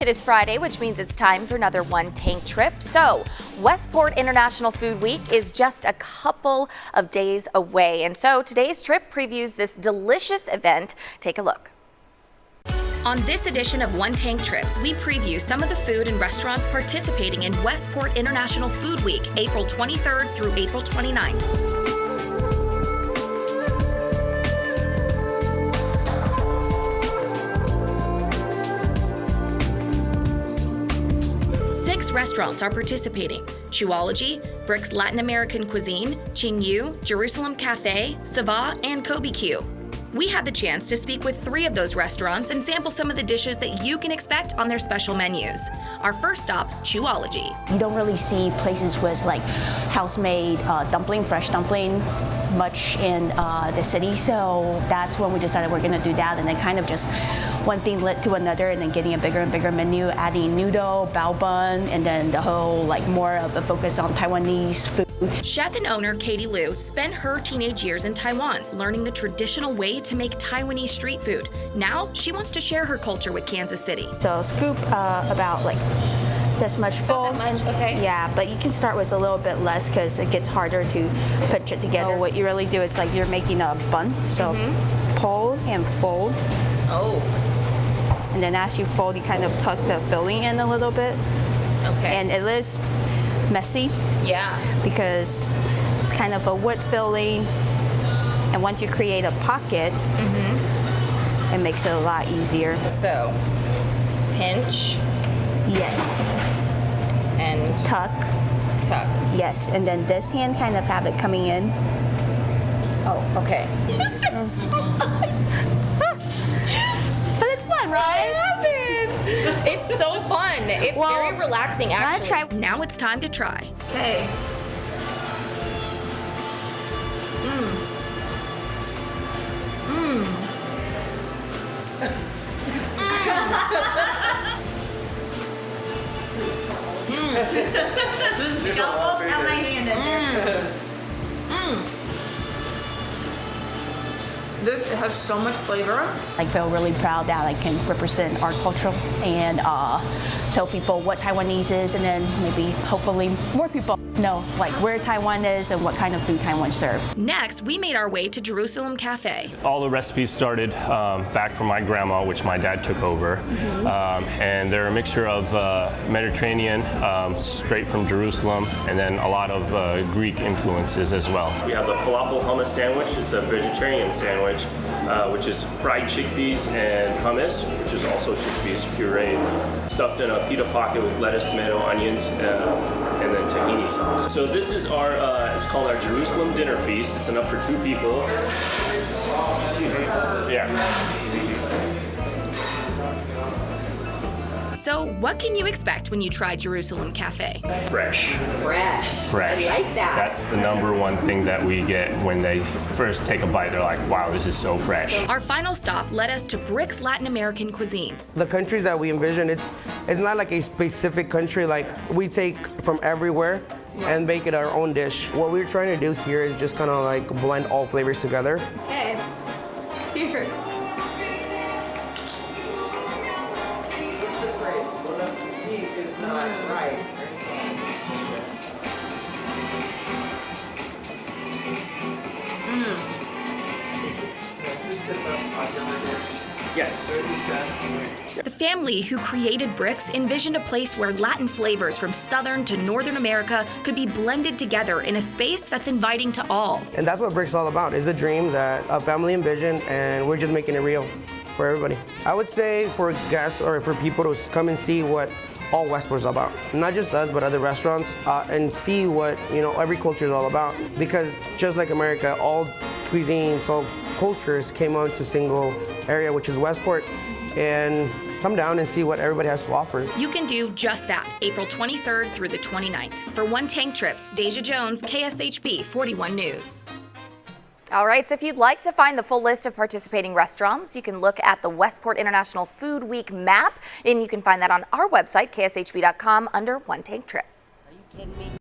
It is Friday, which means it's time for another One Tank trip. So, Westport International Food Week is just a couple of days away. And so today's trip previews this delicious event. Take a look. On this edition of One Tank Trips, we preview some of the food and restaurants participating in Westport International Food Week, April 23rd through April 29th. Six restaurants are participating: Chuology, Bricks Latin American Cuisine, Qingyu, Jerusalem Cafe, Sava, and Kobe Q. We had the chance to speak with three of those restaurants and sample some of the dishes that you can expect on their special menus. Our first stop, Chuology. You don't really see places with like house-made dumpling, fresh dumpling, much in the city, so that's when we decided we're gonna do that, and then kind of just one thing led to another, and then getting a bigger and bigger menu, adding noodle, bao bun, and then the whole like more of a focus on Taiwanese food. Chef and owner Katie Liu spent her teenage years in Taiwan, learning the traditional way to make Taiwanese street food. Now she wants to share her culture with Kansas City. So scoop about like this much full. About that much, okay. Yeah, but you can start with a little bit less because it gets harder to put it together. What you really do is like you're making a bun, so pull and fold. Oh. And then as you fold, you kind of tuck the filling in a little bit. Okay. And it is messy. Yeah. Because it's kind of a wood filling. And once you create a pocket, it makes it a lot easier. So, pinch. Yes. And tuck. Tuck. Yes. And then this hand kind of have it coming in. Oh, okay. This is fun. But it's fun, right? It's so fun. It's very relaxing, actually. Now Now it's time to try. Okay. Ich almost have my hand in there. This has so much flavor. I feel really proud that I can represent our culture and tell people what Taiwanese is, and then maybe hopefully more people know like where Taiwan is and what kind of food Taiwan serves. Next, we made our way to Jerusalem Cafe. All the recipes started back from my grandma, which my dad took over, and they're a mixture of Mediterranean, straight from Jerusalem, and then a lot of Greek influences as well. We have the falafel hummus sandwich. It's a vegetarian sandwich, which is fried chickpeas and hummus, which is also chickpeas pureed, stuffed in a pita pocket with lettuce, tomato, onions, and then tahini sauce. So this is our, it's called our Jerusalem dinner feast. It's enough for 2 people. Yeah. So, what can you expect when you try Jerusalem Cafe? Fresh. Fresh. Fresh. I like that. That's the #1 thing that we get when they first take a bite. They're like, wow, this is so fresh. Our final stop led us to Bricks Latin American Cuisine. The countries that we envision, it's not like a specific country. Like we take from everywhere and make it our own dish. What we're trying to do here is just kind of like blend all flavors together. Okay. Cheers. The family who created Bricks envisioned a place where Latin flavors from Southern to Northern America could be blended together in a space that's inviting to all. And that's what Brick's all about. It's a dream that a family envisioned, and we're just making it real for everybody. I would say for guests or for people to come and see what all Westport's about. Not just us, but other restaurants, and see what every culture is all about. Because just like America, all cuisines, all cultures came onto a single area, which is Westport, and come down and see what everybody has to offer. You can do just that, April 23rd through the 29th. For One Tank Trips, Deja Jones, KSHB 41 News. All right, so if you'd like to find the full list of participating restaurants, you can look at the Westport International Food Week map, and you can find that on our website, kshb.com, under One Tank Trips. Are you kidding me?